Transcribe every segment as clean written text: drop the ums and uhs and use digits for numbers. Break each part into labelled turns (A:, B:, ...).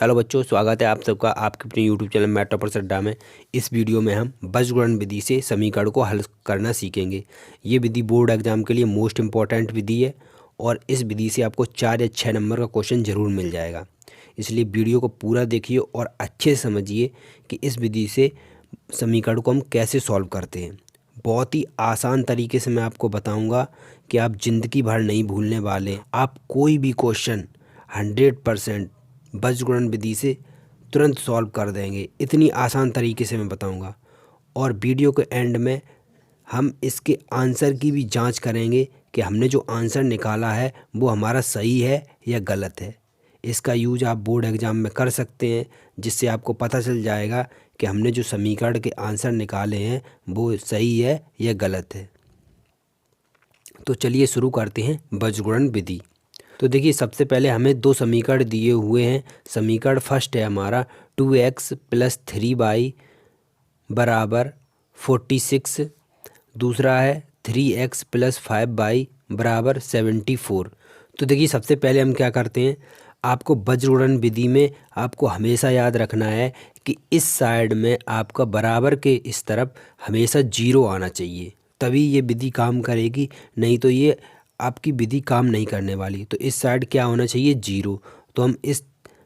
A: Hello बच्चों, स्वागत है आप सबका आपके अपने यूट्यूब चैनल मैथ टॉपर्स अड्डा में। इस वीडियो में हम बीजगणित विधि से समीकरण को हल करना सीखेंगे। ये विधि बोर्ड एग्जाम के लिए मोस्ट इम्पॉर्टेंट विधि है और इस विधि से आपको 4 या 6 नंबर का क्वेश्चन ज़रूर मिल जाएगा। इसलिए वीडियो को पूरा देखिए और अच्छे से समझिए कि इस विधि से समीकरण को हम कैसे सॉल्व करते हैं। बहुत ही आसान तरीके से मैं आपको बताऊँगा कि आप ज़िंदगी भर नहीं भूलने वाले। आप कोई भी क्वेश्चन 100% बीजगणित विधि से तुरंत सॉल्व कर देंगे। इतनी आसान तरीके से मैं बताऊंगा और वीडियो के एंड में हम इसके आंसर की भी जांच करेंगे कि हमने जो आंसर निकाला है वो हमारा सही है या गलत है। इसका यूज आप बोर्ड एग्ज़ाम में कर सकते हैं, जिससे आपको पता चल जाएगा कि हमने जो समीकरण के आंसर निकाले हैं वो सही है या गलत है। तो चलिए शुरू करते हैं बीजगणित विधि। तो देखिए, सबसे पहले हमें दो समीकरण दिए हुए हैं। समीकरण फर्स्ट है हमारा 2x + 3y बराबर 46। दूसरा है 3x + 5y बराबर 74। तो देखिए, सबसे पहले हम क्या करते हैं, आपको बीजगणित विधि में आपको हमेशा याद रखना है कि इस साइड में आपका बराबर के इस तरफ हमेशा 0 आना चाहिए, तभी ये विधि काम करेगी, नहीं तो ये आपकी विधि काम नहीं करने वाली। तो इस साइड क्या होना चाहिए, 0। तो हम इस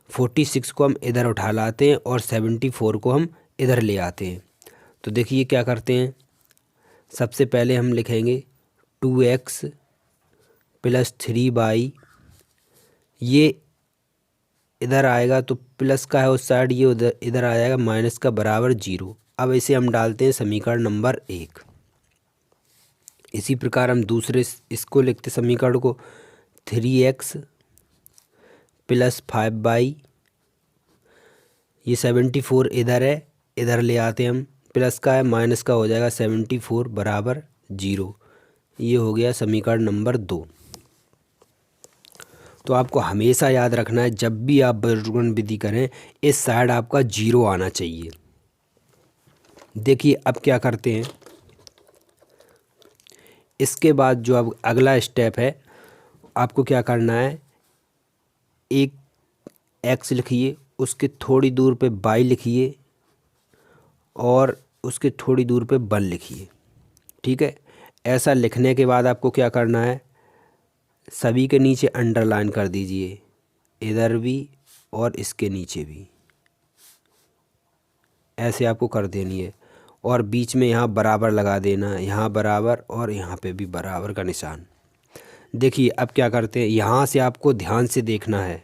A: 46 को हम इधर उठा लाते हैं और 74 को हम इधर ले आते हैं। तो देखिए क्या करते हैं, सबसे पहले हम लिखेंगे 2x + 3y, ये इधर आएगा तो प्लस का है उस साइड, ये उधर इधर आ जाएगा माइनस का, बराबर 0। अब इसे हम डालते हैं समीकरण नंबर 1। इसी प्रकार हम दूसरे इसको लिखते समीकरण को 3x + 5y, ये 74 इधर है, इधर ले आते हैं हम, प्लस का है माइनस का हो जाएगा 74 बराबर 0। ये हो गया समीकरण नंबर 2। तो आपको हमेशा याद रखना है, जब भी आप बीजगणित विधि करें इस साइड आपका 0 आना चाहिए। देखिए अब क्या करते हैं, इसके बाद जो अब अगला स्टेप है, आपको क्या करना है, एक x लिखिए, उसके थोड़ी दूर पे y लिखिए और उसके थोड़ी दूर पे 1 लिखिए। ठीक है, ऐसा लिखने के बाद आपको क्या करना है, सभी के नीचे अंडरलाइन कर दीजिए, इधर भी और इसके नीचे भी, ऐसे आपको कर देनी है। और बीच में यहाँ बराबर लगा देना, यहाँ बराबर और यहाँ पे भी बराबर का निशान। देखिए अब क्या करते हैं, यहाँ से आपको ध्यान से देखना है।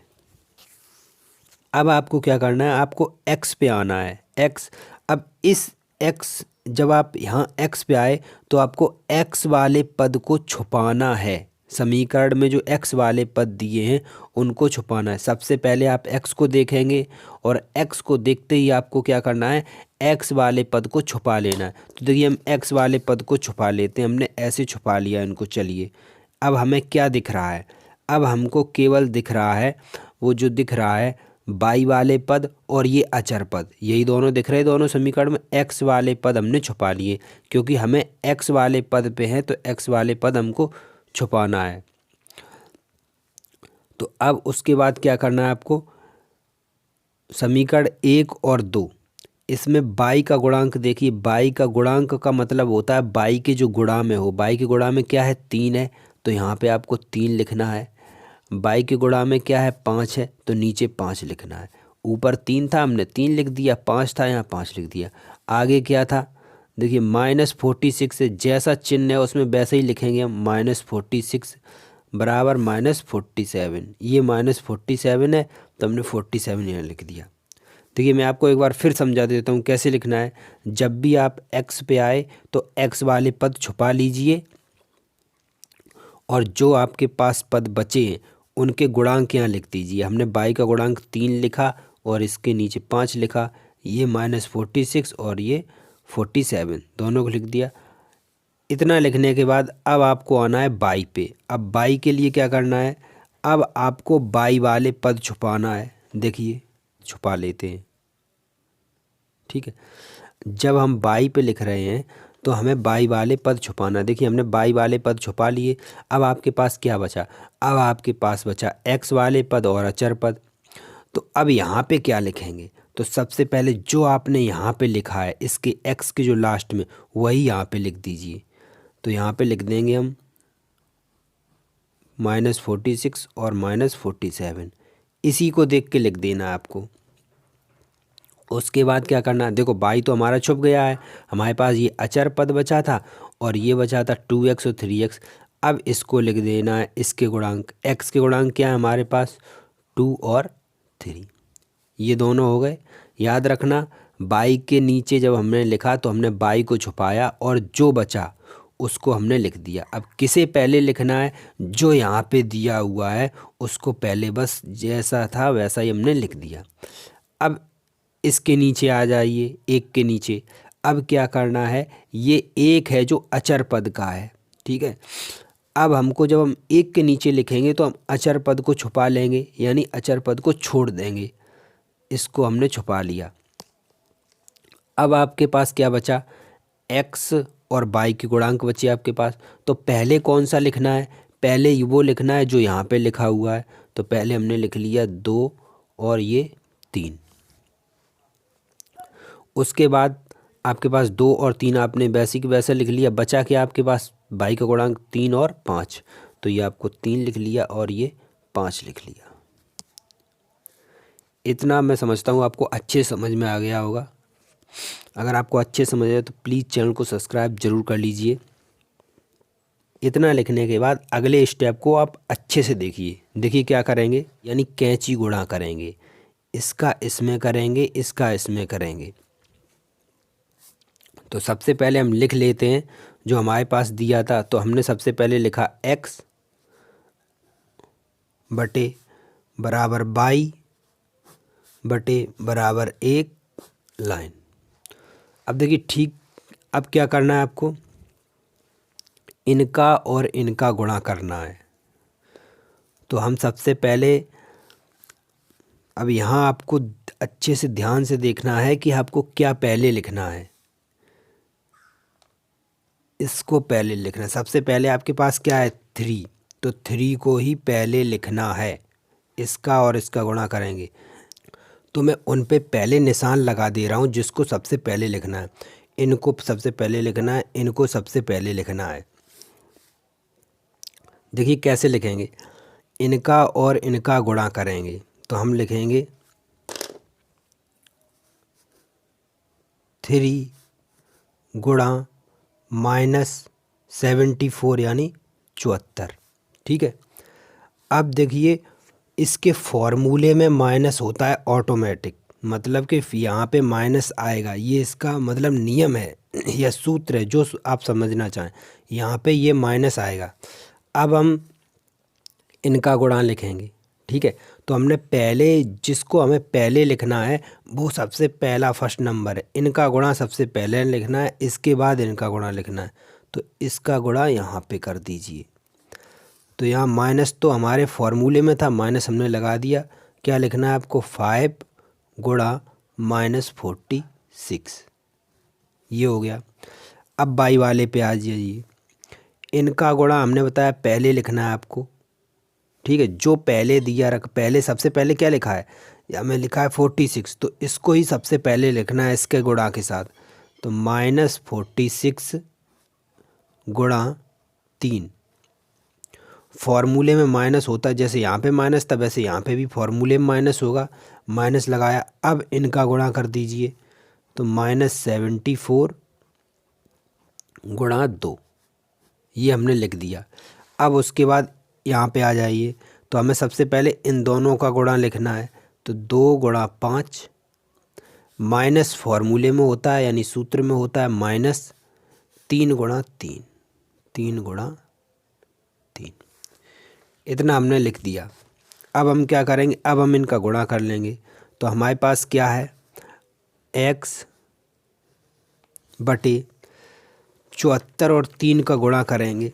A: अब आपको क्या करना है, आपको x पे आना है, x। अब इस x, जब आप यहाँ x पे आए तो आपको x वाले पद को छुपाना है। समीकरण में जो x वाले पद दिए हैं उनको छुपाना है। सबसे पहले आप x को देखेंगे और x को देखते ही आपको क्या करना है, x वाले पद को छुपा लेना है। तो देखिए हम x वाले पद को छुपा लेते हैं, हमने ऐसे छुपा लिया इनको। चलिए अब हमें क्या दिख रहा है, अब हमको केवल दिख रहा है वो जो दिख रहा है y वाले पद और ये अचर पद, यही दोनों दिख रहे हैं। दोनों समीकरण में x वाले पद हमने छुपा लिए, क्योंकि हमें x वाले पद पे हैं तो x वाले पद हमको छुपाना है। तो अब उसके बाद क्या करना है आपको, समीकरण 1 और 2, इसमें y का गुणांक देखिए। y का गुणांक का मतलब होता है y के जो गुणा में हो। y के गुणा में क्या है, 3 है, तो यहाँ पे आपको 3 लिखना है। y के गुणा में क्या है, 5 है, तो नीचे 5 लिखना है। ऊपर 3 था, हमने 3 लिख दिया, 5 था यहाँ 5 लिख दिया। आगे क्या था, देखिए -46 से जैसा चिन्ह है उसमें वैसे ही लिखेंगे हम, -46 बराबर -47। ये -47 है तो हमने 47 यहाँ लिख दिया। देखिए मैं आपको एक बार फिर समझा देता हूँ कैसे लिखना है। जब भी आप x पे आए तो x वाले पद छुपा लीजिए और जो आपके पास पद बचे हैं उनके गुणांक यहाँ लिख दीजिए। हमने y का गुणांक 3 लिखा और इसके नीचे 5 लिखा, ये -46 और ये 47 दोनों को लिख दिया। इतना लिखने के बाद अब आपको आना है y पे। अब y के लिए क्या करना है, अब आपको y वाले पद छुपाना है। देखिए छुपा लेते हैं, ठीक है। जब हम y पे लिख रहे हैं तो हमें y वाले पद छुपाना। देखिए हमने y वाले पद छुपा लिए। अब आपके पास क्या बचा, अब आपके पास बचा x वाले पद और अचर पद। तो अब यहाँ पे क्या लिखेंगे, तो सबसे पहले जो आपने यहाँ पे लिखा है इसके x के जो लास्ट में वही यहाँ पे लिख दीजिए। तो यहाँ पे लिख देंगे हम -46 और -47, इसी को देख के लिख देना है आपको। उसके बाद क्या करना है, देखो y तो हमारा छुप गया है, हमारे पास ये अचर पद बचा था और ये बचा था 2x और 3x। अब इसको लिख देना है, इसके गुणांक x के गुणांक क्या है हमारे पास 2 और 3, ये दोनों हो गए। याद रखना y के नीचे जब हमने लिखा तो हमने y को छुपाया और जो बचा उसको हमने लिख दिया। अब किसे पहले लिखना है, जो यहाँ पे दिया हुआ है उसको पहले बस जैसा था वैसा ही हमने लिख दिया। अब इसके नीचे आ जाइए, एक के नीचे। अब क्या करना है, ये एक है जो अचर पद का है, ठीक है। अब हमको जब हम एक के नीचे लिखेंगे तो हम अचर पद को छुपा लेंगे, यानी अचर पद को छोड़ देंगे। इसको हमने छुपा लिया। अब आपके पास क्या बचा, x और y के गुणांक बचे आपके पास। तो पहले कौन सा लिखना है, पहले वो लिखना है जो यहाँ पे लिखा हुआ है। तो पहले हमने लिख लिया 2 और ये 3। उसके बाद आपके पास 2 और 3 आपने वैसे की वैसा लिख लिया। बचा क्या आपके पास, y का गुणांक 3 और 5। तो ये आपको 3 लिख लिया और ये 5 लिख लिया। इतना मैं समझता हूँ आपको अच्छे समझ में आ गया होगा। अगर आपको अच्छे समझ आए तो प्लीज़ चैनल को सब्सक्राइब ज़रूर कर लीजिए। इतना लिखने के बाद अगले स्टेप को आप अच्छे से देखिए। देखिए क्या करेंगे, यानी कैंची गुणा करेंगे। इसका इसमें करेंगे, इसका इसमें करेंगे। तो सबसे पहले हम लिख लेते हैं जो हमारे पास दिया था। तो हमने सबसे पहले लिखा x बटे बराबर y बटे बराबर 1 लाइन। अब देखिए ठीक, अब क्या करना है आपको, इनका और इनका गुणा करना है। तो हम सबसे पहले, अब यहाँ आपको अच्छे से ध्यान से देखना है कि आपको क्या पहले लिखना है। इसको पहले लिखना है। सबसे पहले आपके पास क्या है 3, तो 3 को ही पहले लिखना है। इसका और इसका गुणा करेंगे। तो मैं उन पे पहले निशान लगा दे रहा हूँ जिसको सबसे पहले लिखना है। इनको सबसे पहले लिखना है, इनको सबसे पहले लिखना है। देखिए कैसे लिखेंगे, इनका और इनका गुणा करेंगे। तो हम लिखेंगे 3 गुणा -74 यानी 74, ठीक है। अब देखिए इसके फॉर्मूले में माइनस होता है ऑटोमेटिक, मतलब कि यहाँ पे माइनस आएगा। ये इसका मतलब नियम है या सूत्र है जो आप समझना चाहें, यहाँ पे ये माइनस आएगा। अब हम इनका गुणा लिखेंगे, ठीक है। तो हमने पहले, जिसको हमें पहले लिखना है वो सबसे पहला फर्स्ट नंबर है। इनका गुणा सबसे पहले लिखना है, इसके बाद इनका गुणा लिखना है। तो इसका गुणा यहाँ पे कर दीजिए। तो यहाँ माइनस तो हमारे फॉर्मूले में था, माइनस हमने लगा दिया। क्या लिखना है आपको, 5 गुणा -46, ये हो गया। अब बाई वाले पे आ जाइए। इनका गुणा हमने बताया पहले लिखना है आपको, ठीक है। जो पहले दिया पहले सबसे पहले क्या लिखा है, हमें लिखा है 46, तो इसको ही सबसे पहले लिखना है इसके गुणा के साथ। तो -46 गुणा 3। फॉर्मूले में माइनस होता है, जैसे यहाँ पे माइनस था वैसे यहाँ पे भी फॉर्मूले में माइनस होगा। माइनस लगाया, अब इनका गुणा कर दीजिए। तो -74 गुणा 2, ये हमने लिख दिया। अब उसके बाद यहाँ पे आ जाइए। तो हमें सबसे पहले इन दोनों का गुणा लिखना है। तो 2 गुणा 5, माइनस फॉर्मूले में होता है यानी सूत्र में होता है माइनस 3 गुणा 3, 3 गुणा 3, इतना हमने लिख दिया। अब हम क्या करेंगे, अब हम इनका गुणा कर लेंगे। तो हमारे पास क्या है, x बटे 74 और 3 का गुणा करेंगे।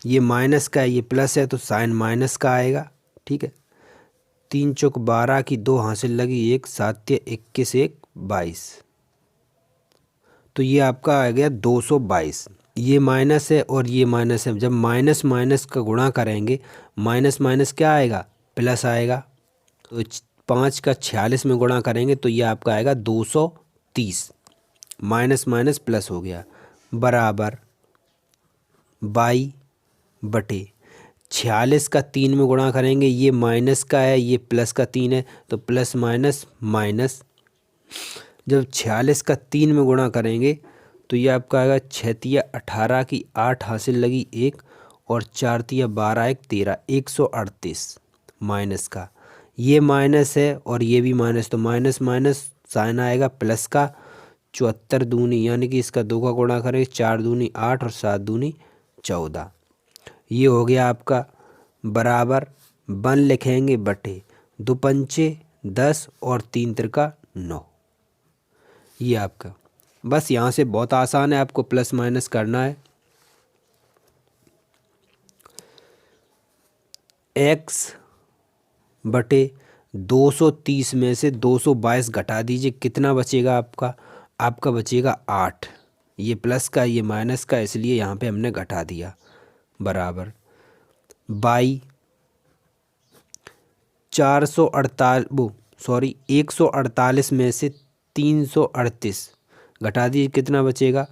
A: ये माइनस का है, ये प्लस है, तो साइन माइनस का आएगा, ठीक है। 3 चौक 12 की 2 हासिल लगी, 1 7 21 1 22, तो ये आपका आ गया 222। ये माइनस है और ये माइनस है, जब माइनस माइनस का गुणा करेंगे माइनस माइनस क्या आएगा, प्लस आएगा। तो 5 का 46 में गुणा करेंगे तो ये आपका आएगा 230, माइनस माइनस प्लस हो गया, बराबर बाई बटे 46 का 3 में गुणा करेंगे, ये माइनस का है ये प्लस का 3 है तो प्लस माइनस माइनस, जब 46 का 3 में गुणा करेंगे तो ये आपका आएगा 6 तिया 18 की 8 हासिल लगी 1 और 4 तिया 12 1 13, 138 माइनस का, ये माइनस है और ये भी माइनस, तो माइनस माइनस साइन आएगा प्लस का, 74 दूनी यानी कि इसका 2 का गुणा करेंगे, 4 दूनी 8 और 7 दूनी 14, ये हो गया आपका बराबर 1 लिखेंगे बटे 2 पंचे 10 और 3 तिरका 9। ये आपका, बस यहाँ से बहुत आसान है, आपको प्लस माइनस करना है। x बटे 230 में से 222 घटा दीजिए, कितना बचेगा आपका? आपका बचेगा 8, ये प्लस का ये माइनस का इसलिए यहाँ पे हमने घटा दिया, बराबर बाई 148 में से 338 घटा दीजिए, कितना बचेगा?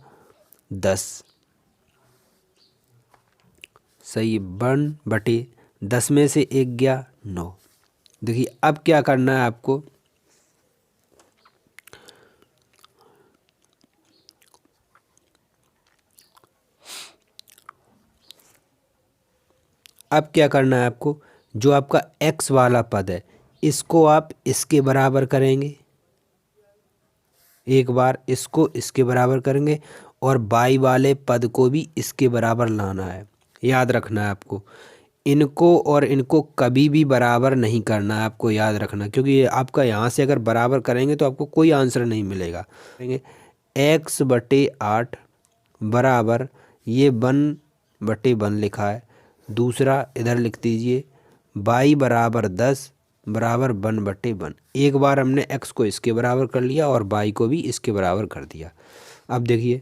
A: 10, सही, 1 बटे 10 में से 1 गया 9। देखिए अब क्या करना है आपको, अब क्या करना है आपको, जो आपका x वाला पद है इसको आप इसके बराबर करेंगे, एक बार इसको इसके बराबर करेंगे और y वाले पद को भी इसके बराबर लाना है। याद रखना है आपको, इनको और इनको कभी भी बराबर नहीं करना है, आपको याद रखना, क्योंकि ये आपका यहाँ से अगर बराबर करेंगे तो आपको कोई आंसर नहीं मिलेगा। x बटे 8 बराबर ये 1 बटे 1 लिखा है, दूसरा इधर लिख दीजिए y बराबर 10 बराबर 1 बटे 1। एक बार हमने x को इसके बराबर कर लिया और y को भी इसके बराबर कर दिया। अब देखिए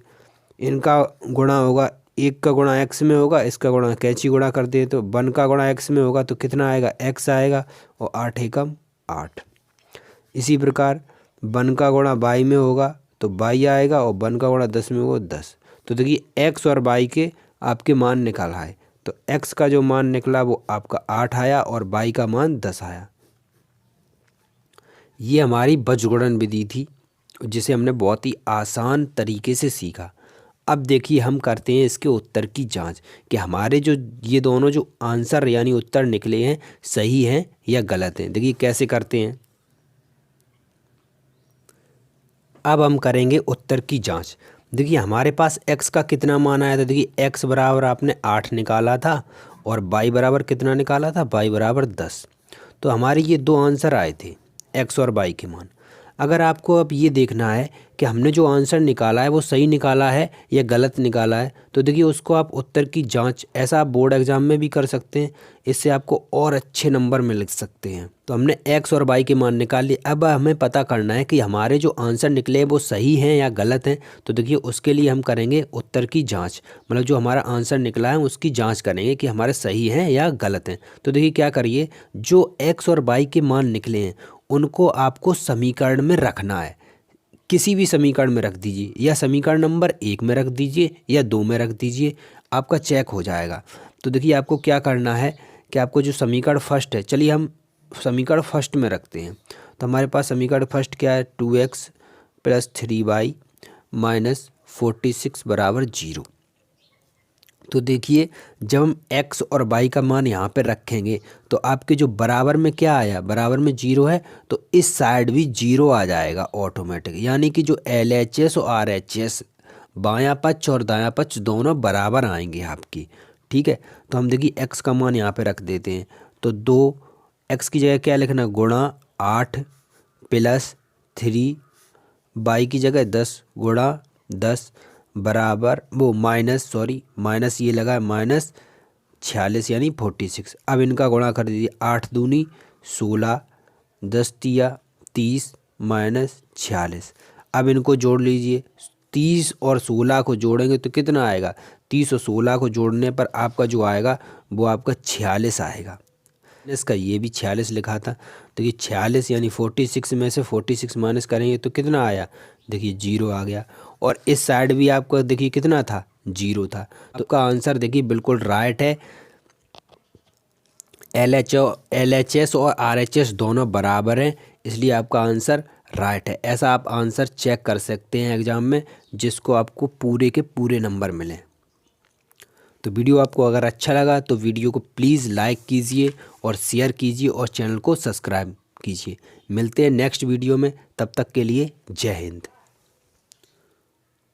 A: इनका गुणा होगा, एक का गुणा x में होगा, इसका गुणा कैंची गुणा कर दे तो 1 का गुणा x में होगा तो कितना आएगा? x आएगा और 8 एकम 8। इसी प्रकार 1 का गुणा y में होगा तो y आएगा और 1 का गुणा 10 में होगा 10। तो देखिए x और y के आपके मान निकाला है, तो x का जो मान निकला वो आपका 8 आया और y का मान 10 आया। ये हमारी बजगुणन विधि थी जिसे हमने बहुत ही आसान तरीके से सीखा। अब देखिए हम करते हैं इसके उत्तर की जांच कि हमारे जो ये दोनों जो आंसर यानी उत्तर निकले हैं सही हैं या गलत हैं। देखिए कैसे करते हैं, अब हम करेंगे उत्तर की जांच। देखिए हमारे पास x का कितना मान आया था, देखिए x बराबर आपने 8 निकाला था और y बराबर कितना निकाला था, y बराबर 10। तो हमारे ये दो आंसर आए थे x और y के मान। अगर आपको अब ये देखना है कि हमने जो आंसर निकाला है वो सही निकाला है या गलत निकाला है, तो देखिए उसको आप उत्तर की जांच ऐसा आप बोर्ड एग्ज़ाम में भी कर सकते हैं, इससे आपको और अच्छे नंबर मिल सकते हैं। तो हमने x और y के मान निकाल लिए, अब हमें पता करना है कि हमारे जो आंसर निकले वो सही हैं या गलत हैं। तो देखिए उसके लिए हम करेंगे उत्तर की जाँच, मतलब जो हमारा आंसर निकला है उसकी जाँच करेंगे कि हमारे सही हैं या गलत हैं। तो देखिए क्या करिए, जो x और y के मान निकले हैं उनको आपको समीकरण में रखना है, किसी भी समीकरण में रख दीजिए, या समीकरण नंबर 1 में रख दीजिए या 2 में रख दीजिए, आपका चेक हो जाएगा। तो देखिए आपको क्या करना है कि आपको जो समीकरण फर्स्ट है, चलिए हम समीकरण फर्स्ट में रखते हैं। तो हमारे पास समीकरण फर्स्ट क्या है, 2x + 3y - 46 बराबर 0। तो देखिए जब हम x और y का मान यहाँ पे रखेंगे तो आपके जो बराबर में क्या आया, बराबर में 0 है तो इस साइड भी 0 आ जाएगा ऑटोमेटिक, यानी कि जो LHS और RHS बायां पक्ष और दायां पक्ष दोनों बराबर आएंगे आपकी। ठीक है, तो हम देखिए x का मान यहाँ पे रख देते हैं, तो 2x की जगह क्या लिखना, गुणा 8 + 3, y की जगह 10 गुणा 10 बराबर वो माइनस ये लगा -46 यानी 46। अब इनका गुणा कर दीजिए, 8 दूनी 16, 10 तिया 30 -46। अब इनको जोड़ लीजिए, 30 और 16 को जोड़ेंगे तो कितना आएगा, 30 और 16 को जोड़ने पर आपका जो आएगा वो आपका 46 आएगा। इसका ये भी 46 लिखा था। देखिए 46 यानी 46 में से 46 माइनस करेंगे तो कितना आया, देखिए 0 आ गया। और इस साइड भी आपका देखिए कितना था, 0 था। तो आपका आंसर देखिए बिल्कुल राइट है। LHS और RHS दोनों बराबर हैं, इसलिए आपका आंसर राइट है। ऐसा आप आंसर चेक कर सकते हैं एग्ज़ाम में, जिसको आपको पूरे के पूरे नंबर मिलें। तो वीडियो आपको अगर अच्छा लगा तो वीडियो को प्लीज़ लाइक कीजिए और शेयर कीजिए और चैनल को सब्सक्राइब कीजिए। मिलते हैं नेक्स्ट वीडियो में, तब तक के लिए जय हिंद।